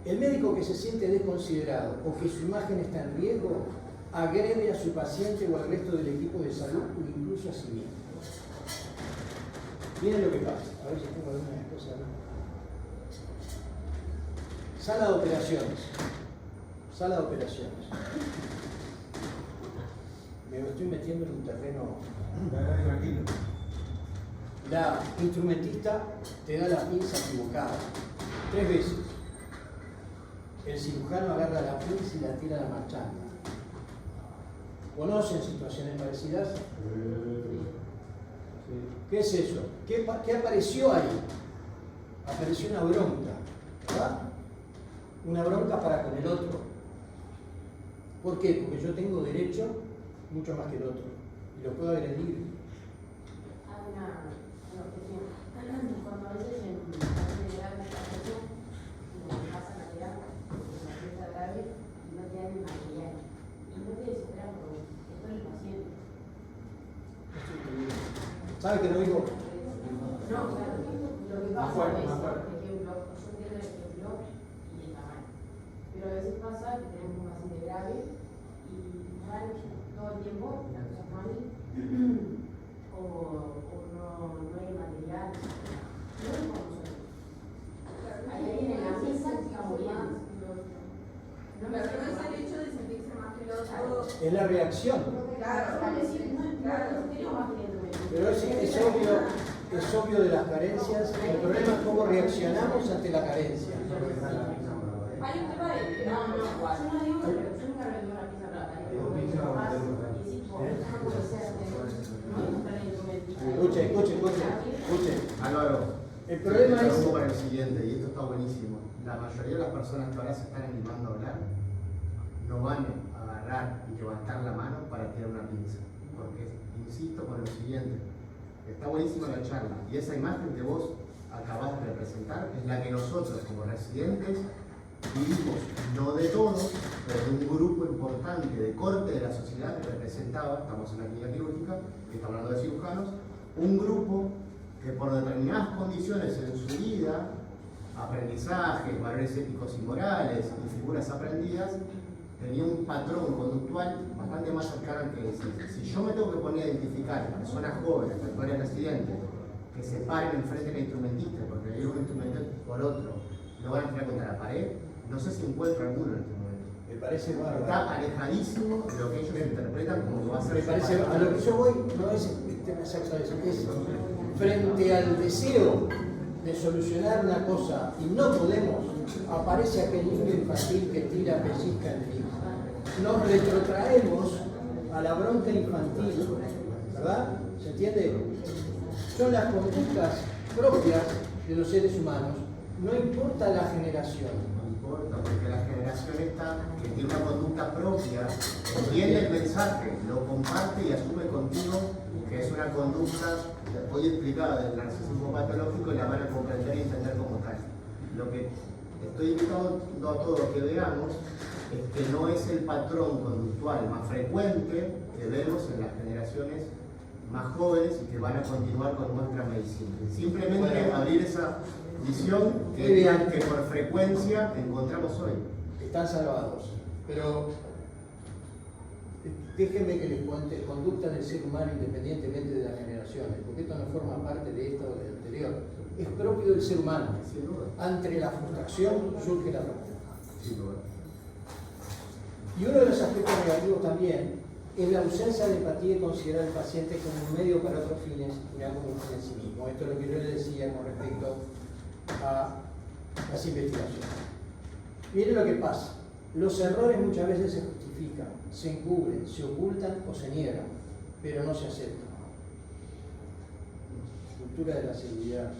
[SPEAKER 2] el médico que se siente desconsiderado o que su imagen está en riesgo agrede a su paciente o al resto del equipo de salud o incluso a sí mismo. Miren lo que pasa. A ver si tengo alguna cosa más. Sala de operaciones. Sala de operaciones. Me estoy metiendo en un terreno.
[SPEAKER 3] Tranquilo.
[SPEAKER 2] La instrumentista te da la pinza equivocada 3 veces. El cirujano agarra la pinza y la tira a la marchanda. ¿Conocen situaciones parecidas? ¿Qué es eso? ¿Qué apareció ahí? Apareció una bronca, ¿verdad? Una bronca para con el otro. ¿Por qué? Porque yo tengo derecho mucho más que el otro y lo puedo agredir.
[SPEAKER 4] Hay una cuestión. Cuando a veces en fase de grave pasan a terapia, en la fiesta grave, y no te dan el material. Y no te desesperan porque esto es el paciente.
[SPEAKER 2] ¿Sabe que no digo?
[SPEAKER 4] No, claro. Lo que pasa es, por ejemplo, yo entiendo el ejemplo y está mal. Pero a veces pasa que tenemos un paciente grave y mal todo el tiempo, la cosa mal, o no hay material. No es como nosotros. Hay alguien en la mesa que está muriendo.
[SPEAKER 11] Pero no es el hecho de sentirse más que el otro.
[SPEAKER 2] Es la reacción.
[SPEAKER 11] Claro,
[SPEAKER 2] Pero es obvio de las carencias. El problema es cómo reaccionamos ante la carencia.
[SPEAKER 11] Hay un tema de.
[SPEAKER 4] No, yo no digo que yo nunca vendí una pizza rata. Y si por eso no puede ser, no encontrar el instrumento.
[SPEAKER 2] Escuchen.
[SPEAKER 8] Álvaro,
[SPEAKER 2] El problema es.
[SPEAKER 8] para el siguiente, y esto está buenísimo. La mayoría de las personas que ahora se están animando a hablar no van a agarrar y levantar la mano para tirar una pinza. Porque, insisto con lo siguiente, está buenísima la charla y esa imagen que vos acabás de representar es la que nosotros como residentes vivimos, no de todos, pero de un grupo importante de corte de la sociedad que representaba, estamos en la clínica quirúrgica, que está hablando de cirujanos, un grupo que por determinadas condiciones en su vida, aprendizajes, valores éticos y morales y figuras aprendidas, tenía un patrón conductual bastante más cercano al que decir. Si yo me tengo que poner a identificar a personas jóvenes, actuales residentes, que se paren enfrente del instrumentista, porque hay un instrumento por otro, lo van a tirar contra la pared, no sé si encuentro alguno en este momento.
[SPEAKER 2] Me parece bárbaro.
[SPEAKER 8] Está alejadísimo de lo que ellos interpretan como que va a ser.
[SPEAKER 2] Me parece, a lo que yo voy no es el tema exacto de eso, es frente al deseo de solucionar una cosa y no podemos, aparece aquel niño infantil que tira pellizca en el hijo. Nos retrotraemos a la bronca infantil, ¿verdad? ¿Se entiende? Son las conductas propias de los seres humanos, no importa la generación.
[SPEAKER 8] No importa, porque la generación esta que tiene una conducta propia, entiende el mensaje, lo comparte y asume contigo que es una conducta hoy explicada del narcisismo patológico y la van a comprender y entender como tal. Lo que estoy invitando a todos que veamos es que no es el patrón conductual más frecuente que vemos en las generaciones más jóvenes y que van a continuar con nuestra medicina. Simplemente abrir esa visión que por frecuencia encontramos hoy.
[SPEAKER 2] Están salvados, pero déjenme que les cuente conducta del ser humano independientemente de las generaciones, porque esto no forma parte de esto o del anterior. Es propio del ser humano. Ante la frustración surge la frustración. Y uno de los aspectos negativos también es la ausencia de empatía y considerar al paciente como un medio para otros fines y no como un fin en sí mismo. Esto es lo que yo le decía con respecto a las investigaciones. Miren lo que pasa. Los errores muchas veces se justifican, se encubren, se ocultan o se niegan, pero no se aceptan. Cultura de la seguridad.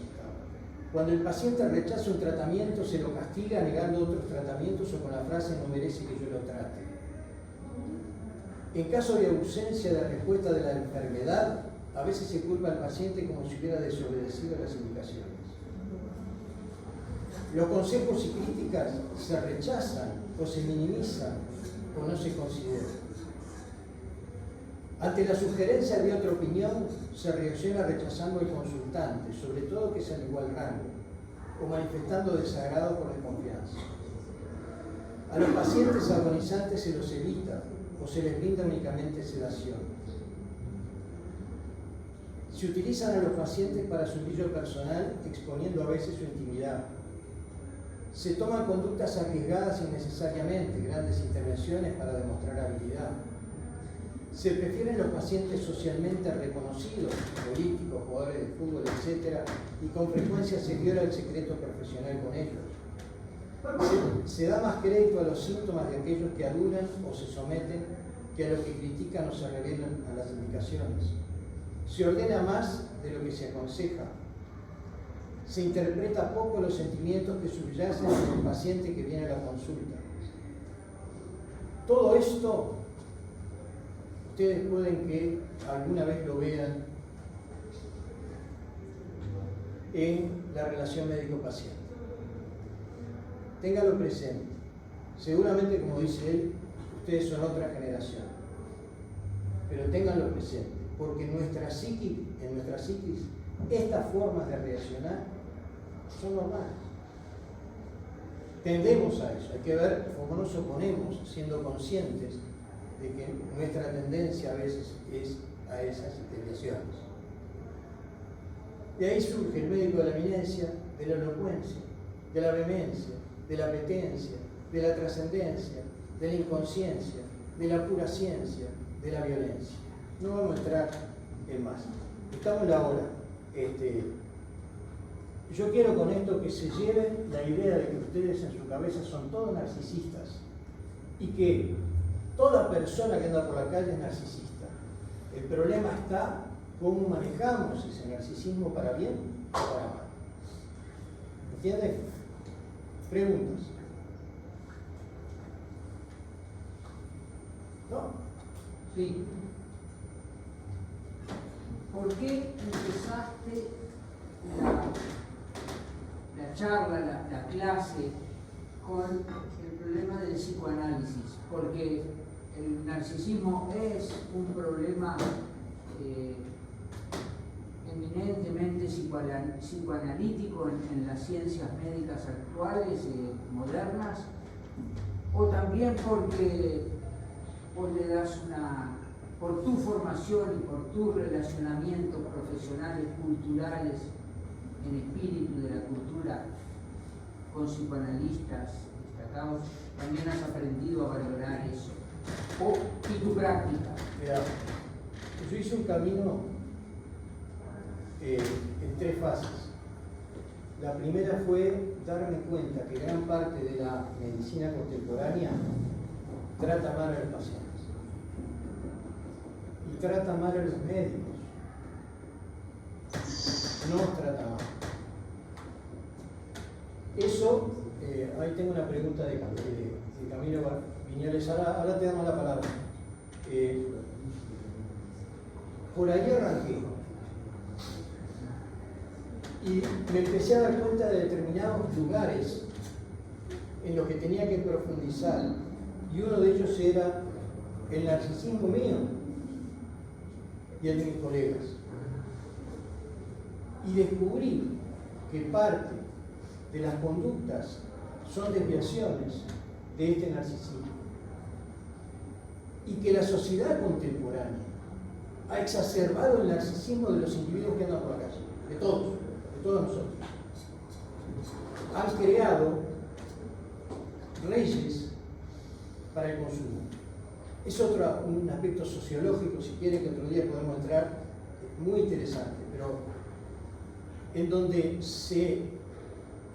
[SPEAKER 2] Cuando el paciente rechaza un tratamiento, se lo castiga negando otros tratamientos o con la frase no merece que yo lo trate. En caso de ausencia de respuesta de la enfermedad, A veces se culpa al paciente como si hubiera desobedecido las indicaciones. Los consejos y críticas se rechazan o se minimizan o no se consideran. Ante la sugerencia de otra opinión, se reacciona rechazando al consultante, sobre todo que sea de igual rango, o manifestando desagrado por desconfianza. A los pacientes agonizantes se los evita o se les brinda únicamente sedación. Se utilizan a los pacientes para su brillo personal, exponiendo a veces su intimidad. Se toman conductas arriesgadas innecesariamente, grandes intervenciones para demostrar habilidad. Se prefieren los pacientes socialmente reconocidos, políticos, jugadores de fútbol, etc., y con frecuencia se viola el secreto profesional con ellos. Se da más crédito a los síntomas de aquellos que adulan o se someten que a los que critican o se revelan a las indicaciones. Se ordena más de lo que se aconseja. Se interpreta poco los sentimientos que subyacen en el paciente que viene a la consulta. Todo esto, ustedes pueden que alguna vez lo vean en la relación médico-paciente. Ténganlo presente. Seguramente, como dice él, ustedes son otra generación. Pero ténganlo presente, porque en nuestra psiquis, estas formas de reaccionar son normales. Tendemos a eso. Hay que ver cómo nos oponemos, siendo conscientes de que nuestra tendencia a veces es a esas desviaciones. De ahí surge el médico de la eminencia, de la elocuencia, de la vehemencia, de la apetencia, de la trascendencia, de la inconsciencia, de la pura ciencia, de la violencia. No vamos a entrar en más. Estamos en la hora. Yo quiero con esto que se lleven la idea de que ustedes en su cabeza son todos narcisistas y que toda persona que anda por la calle es narcisista. El problema está cómo manejamos ese narcisismo para bien o para mal. ¿Entienden? Preguntas. ¿No?
[SPEAKER 7] Sí. ¿Por qué empezaste la charla, la clase, con el problema del psicoanálisis? Porque el narcisismo es un problema eminentemente psicoanalítico en las ciencias médicas actuales, modernas, o también porque vos le das por tu formación y por tus relacionamientos profesionales, culturales, en espíritu de la cultura, con psicoanalistas destacados, también has aprendido a valorar eso. Y tu práctica.
[SPEAKER 2] Mira, yo hice un camino en 3 fases. La primera fue darme cuenta que gran parte de la medicina contemporánea trata mal a los pacientes y trata mal a los médicos. No trata mal. Eso, ahí tengo una pregunta de Camilo Viñoles, ahora te damos la palabra. Por ahí arranqué y me empecé a dar cuenta de determinados lugares en los que tenía que profundizar, y uno de ellos era el narcisismo mío y el de mis colegas. Y descubrí que parte de las conductas son desviaciones de este narcisismo, y que la sociedad contemporánea ha exacerbado el narcisismo de los individuos que andan por la calle, de todos nosotros. Han creado reyes para el consumo. Es un aspecto sociológico, si quieren, que otro día podemos entrar, muy interesante, pero en donde se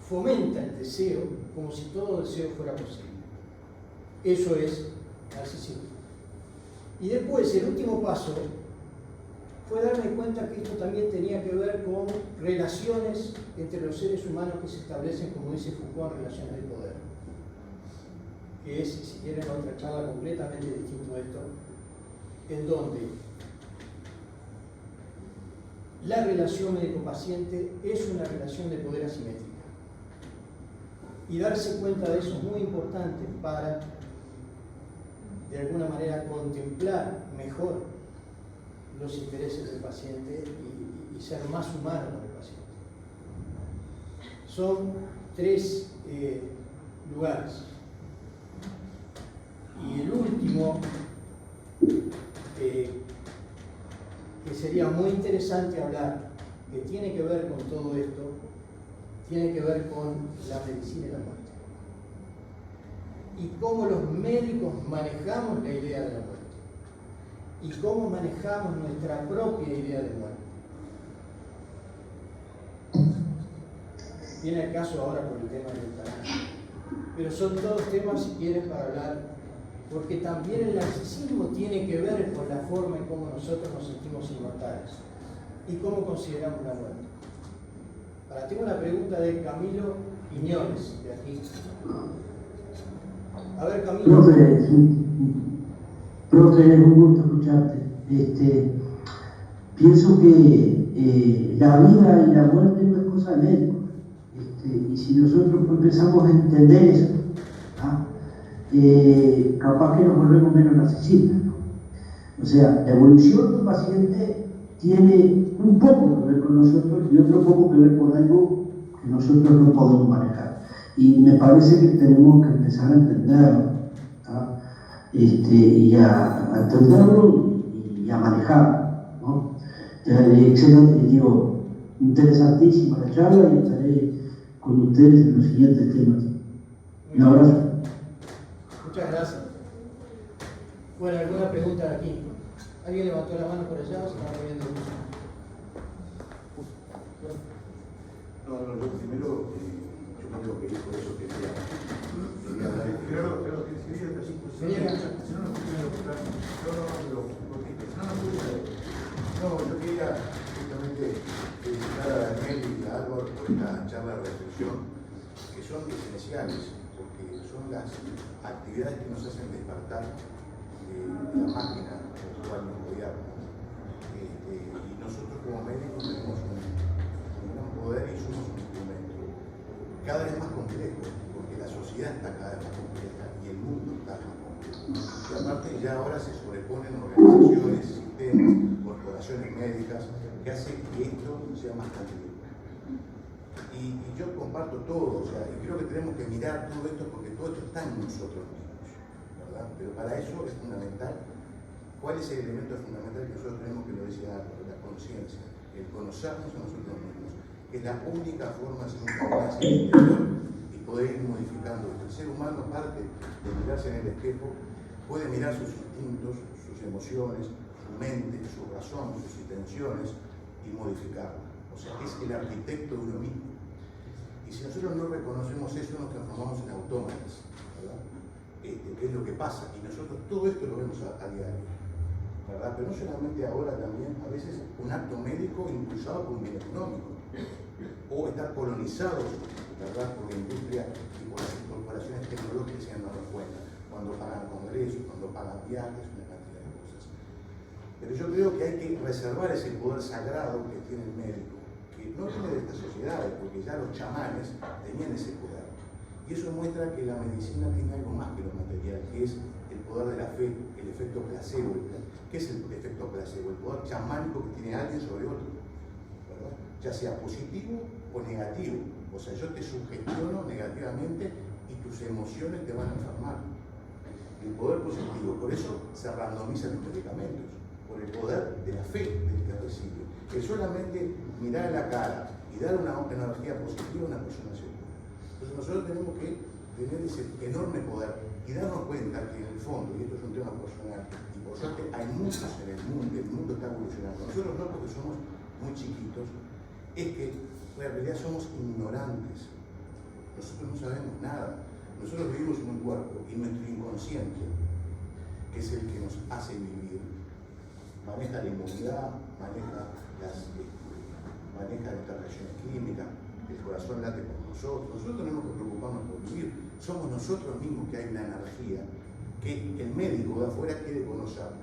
[SPEAKER 2] fomenta el deseo como si todo deseo fuera posible. Eso es narcisismo. Y después, el último paso fue darme cuenta que esto también tenía que ver con relaciones entre los seres humanos que se establecen, como dice Foucault, en relaciones de poder. Que es, si quieren, otra charla completamente distinta a esto, en donde la relación médico-paciente es una relación de poder asimétrica. Y darse cuenta de eso es muy importante para, de alguna manera, contemplar mejor los intereses del paciente y ser más humano con el paciente. Son 3 lugares. Y el último, que sería muy interesante hablar, que tiene que ver con todo esto, tiene que ver con la medicina y la muerte. Y cómo los médicos manejamos la idea de la muerte. Y cómo manejamos nuestra propia idea de muerte. Viene el caso ahora por el tema del eutanasia. Pero son todos temas, si quieren, para hablar, porque también el narcisismo tiene que ver con la forma en cómo nosotros nos sentimos inmortales y cómo consideramos la muerte. Ahora, tengo una pregunta de Camilo Piñones, de aquí. A ver, Camilo.
[SPEAKER 12] Profe, es un gusto escucharte. Pienso que la vida y la muerte no es cosa de médicos. Y si nosotros empezamos a entender eso, capaz que nos volvemos menos narcisistas, ¿no? O sea, la evolución del paciente tiene un poco que ver con nosotros y otro poco que ver con algo que nosotros no podemos manejar. Y me parece que tenemos que empezar a entenderlo, y a entenderlo y a manejarlo, ¿no? Excelente, digo, interesantísima la charla y estaré con ustedes en los siguientes temas. Un abrazo.
[SPEAKER 2] Muchas gracias. Bueno, ¿alguna pregunta de aquí? ¿Alguien levantó la mano por allá o se estaba moviendo mucho?
[SPEAKER 1] No, yo primero, yo no tengo que ir, por eso quería hablar. Pero quería casi pues. No, yo quería justamente felicitar a Daniel y a Álvaro por esta charla de reflexión, que son esenciales, porque son las actividades que nos hacen despertar de la máquina con la cual nos gobierna. Y nosotros como médicos tenemos un gran poder y somos un instrumento cada vez más complejo, porque la sociedad está cada vez más compleja y el mundo está más complejo. Y aparte ya ahora se sobreponen organizaciones, sistemas, corporaciones médicas que hacen que esto sea más complejo. Y yo comparto todo, o sea, y creo que tenemos que mirar todo esto porque todo esto está en nosotros mismos, ¿verdad? Pero para eso es fundamental, ¿cuál es el elemento fundamental que nosotros tenemos, que lo decía la conciencia? El conocernos a nosotros mismos, que es la única forma de hacer un balance interior y poder ir modificando. El ser humano, aparte de mirarse en el espejo, puede mirar sus instintos, sus emociones, su mente, su razón, sus intenciones y modificarla. O sea, es el arquitecto de uno mismo. Y si nosotros no reconocemos eso, nos transformamos en autómatas, ¿verdad? ¿Qué es lo que pasa? Y nosotros todo esto lo vemos a diario, ¿verdad? Pero no solamente ahora, también a veces un acto médico impulsado por un bien económico, o estar colonizados, ¿verdad?, por la industria y por las corporaciones tecnológicas sin darnos cuenta, cuando pagan congresos, cuando pagan viajes, una cantidad de cosas. Pero yo creo que hay que reservar ese poder sagrado que tiene el médico, que no viene de estas sociedades, porque ya los chamanes tenían ese poder. Y eso muestra que la medicina tiene algo más que lo material, que es el poder de la fe, el efecto placebo. ¿Qué es el efecto placebo? El poder chamánico que tiene alguien sobre otro, ¿verdad? Ya sea positivo o negativo. O sea, yo te sugestiono negativamente y tus emociones te van a enfermar. El poder positivo, por eso se randomizan los medicamentos, por el poder de la fe del que recibe. Que solamente mirar a la cara y dar una energía positiva a una persona se cura. Entonces nosotros tenemos que tener ese enorme poder y darnos cuenta que en el fondo, y esto es un tema personal, y por suerte hay muchos en el mundo está evolucionando. Nosotros no, porque somos muy chiquitos, es que en realidad somos ignorantes. Nosotros no sabemos nada. Nosotros vivimos en un cuerpo y nuestro inconsciente, que es el que nos hace vivir, maneja la inmunidad, maneja nuestras reacciones químicas, el corazón late por nosotros. Nosotros tenemos que preocuparnos por vivir. Somos nosotros mismos que hay una energía que el médico de afuera quiere conocerla.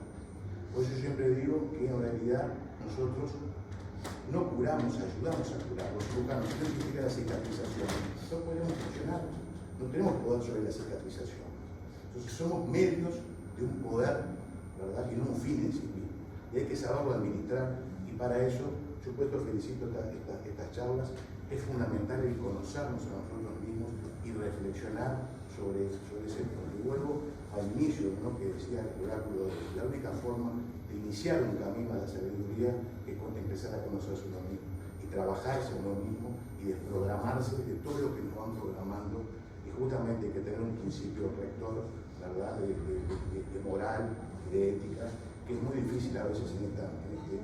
[SPEAKER 1] Por eso yo siempre digo que en realidad nosotros no curamos, ayudamos a curar. Los cirujanos tienen que llegar a la cicatrización. No podemos funcionar, no tenemos poder sobre la cicatrización. Entonces somos medios de un poder, ¿verdad? Y no un fin en sí mismo. Y hay que saberlo administrar, y para eso, yo felicito estas charlas. Es fundamental el conocernos a nosotros mismos y reflexionar sobre ese tema. Y vuelvo al inicio, ¿no?, que decía el oráculo, la única forma de iniciar un camino a la sabiduría es empezar a conocerse uno mismo y trabajarse uno mismo y desprogramarse de todo lo que nos van programando, y justamente hay que tener un principio rector, ¿verdad?, de moral, de ética, que es muy difícil a veces y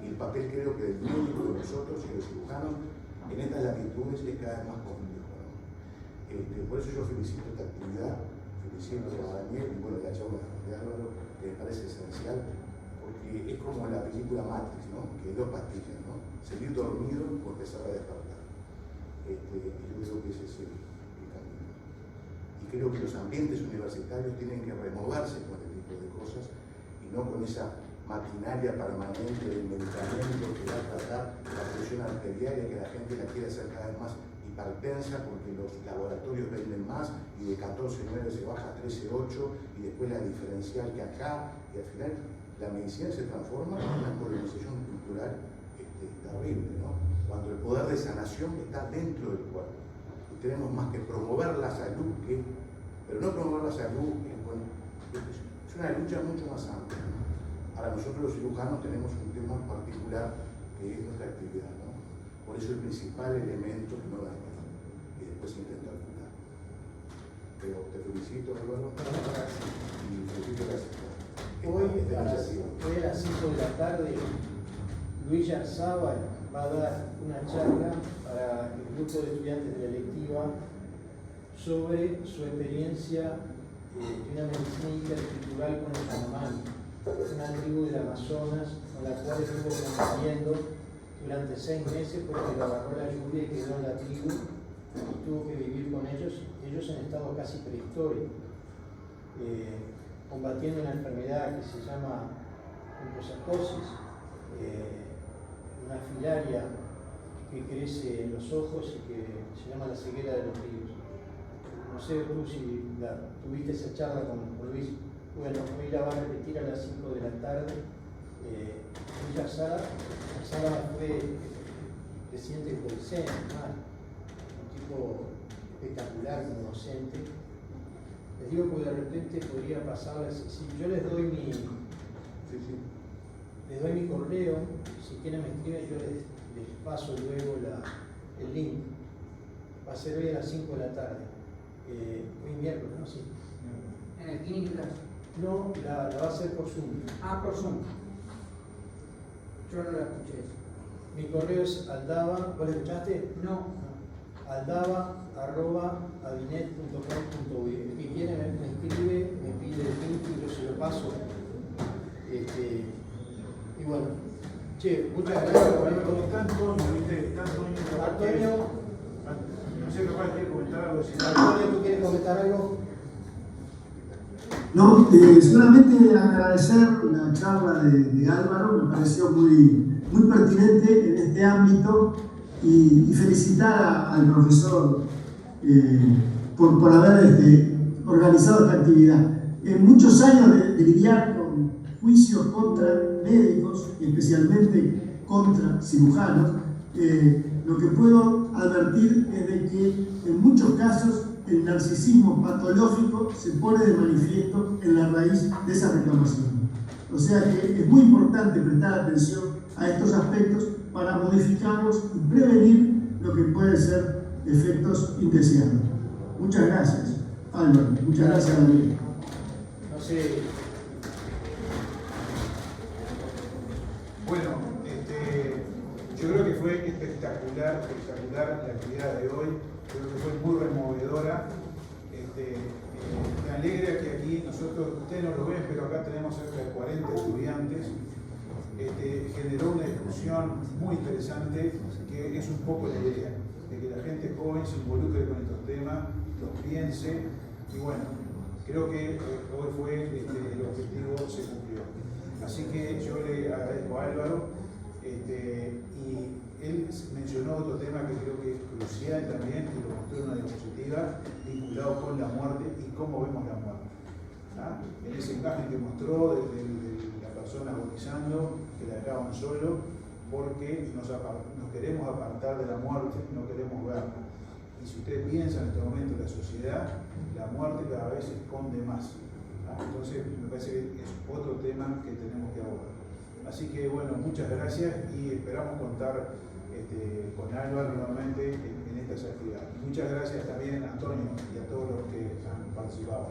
[SPEAKER 1] el papel, creo que del médico, de nosotros y de los cirujanos en estas latitudes es cada vez más complejo, ¿no? Por eso yo felicito esta actividad, felicito a Daniel y bueno, la charla de Álvaro, que me parece esencial, porque es como la película Matrix, ¿no?, que hay dos pastillas, ¿no?, seguir dormido o empezar a despertar. Yo creo que ese es el camino. Y creo que los ambientes universitarios tienen que removerse con este tipo de cosas y no con esa maquinaria permanente del medicamento que va a tratar la presión arterial y que la gente la quiere hacer cada vez más hipertensa porque los laboratorios venden más y de 14,9 se baja a 13,8 y después la diferencial que acá, y al final la medicina se transforma en una colonización cultural terrible, ¿no? Cuando el poder de sanación está dentro del cuerpo. Y tenemos más que promover la salud, pero no promover la salud, es una lucha mucho más amplia, ¿no? Ahora nosotros los cirujanos tenemos un tema particular que es nuestra actividad, ¿no? Por eso el principal elemento que no da miedo, y después intentar curar. Pero te felicito, Álvaro, y felicito
[SPEAKER 2] Hoy a las 5 de la tarde, Luis Yarzábal va a dar una charla para el grupo de estudiantes de la electiva sobre su experiencia de una medicina intercultural con el Yanomami, una tribu del Amazonas con la cual estuvo conviviendo durante 6 meses porque lo agarró la lluvia y quedó en la tribu y tuvo que vivir con ellos en estado casi prehistórico, combatiendo una enfermedad que se llama oncocercosis, una filaria que crece en los ojos y que se llama la ceguera de los ríos. No sé tú si tuviste esa charla con Luis. Bueno, hoy la va a repetir a las 5 de la tarde. Ella, Sara fue presidente del COICEN, un tipo espectacular como docente. Les digo que de repente podría pasarles, si yo les doy mi correo, si quieren me escriben, yo les paso luego el link. Va a ser hoy a las 5 de la tarde. Hoy miércoles, ¿no? Sí.
[SPEAKER 7] ¿En el clínica?
[SPEAKER 2] No, la va a hacer por Zoom.
[SPEAKER 7] Ah, por Zoom. Yo no la escuché.
[SPEAKER 2] Mi correo es aldava, ¿vos lo escuchaste?
[SPEAKER 7] No.
[SPEAKER 2] aldava@adinet.com.uy. El que quiere me escribe, me pide el link y yo se lo paso. Y bueno, che, muchas gracias por haber
[SPEAKER 3] Antonio,
[SPEAKER 2] Antonio,
[SPEAKER 3] no sé, capaz quiere comentar algo.
[SPEAKER 2] Antonio, ¿tú quieres comentar algo?
[SPEAKER 12] No, solamente agradecer la charla de Álvaro, me pareció muy pertinente en este ámbito y felicitar al profesor por haber organizado esta actividad. En muchos años de lidiar con juicios contra médicos, especialmente contra cirujanos, lo que puedo advertir es de que en muchos casos el narcisismo patológico se pone de manifiesto en la raíz de esa reclamación. O sea que es muy importante prestar atención a estos aspectos para modificarlos y prevenir lo que pueden ser efectos indeseados. Muchas gracias, Álvaro. Muchas gracias, Daniel.
[SPEAKER 2] No sé.
[SPEAKER 1] Bueno, yo creo que fue espectacular la actividad de hoy. Creo que fue muy removedora. Me alegra que aquí ustedes no lo ven, pero acá tenemos cerca de 40 estudiantes. Generó una discusión muy interesante que es un poco la idea, de que la gente joven se involucre con estos temas, los piense, y bueno, creo que hoy fue el objetivo se cumplió. Así que yo le agradezco a Álvaro, y él social también, que lo mostré en una diapositiva, vinculado con la muerte y cómo vemos la muerte. ¿Ah? En esa imagen que mostró de la persona agonizando, que la dejaban solo, porque nos queremos apartar de la muerte, no queremos verla. Y si usted piensa en este momento en la sociedad, la muerte cada vez se esconde más. ¿Ah? Entonces, me parece que es otro tema que tenemos que abordar. Así que, bueno, muchas gracias y esperamos contar con Álvaro nuevamente en estas actividades. Muchas gracias también a Antonio y a todos los que han participado.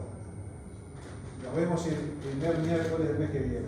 [SPEAKER 1] Nos vemos el primer miércoles del mes que viene.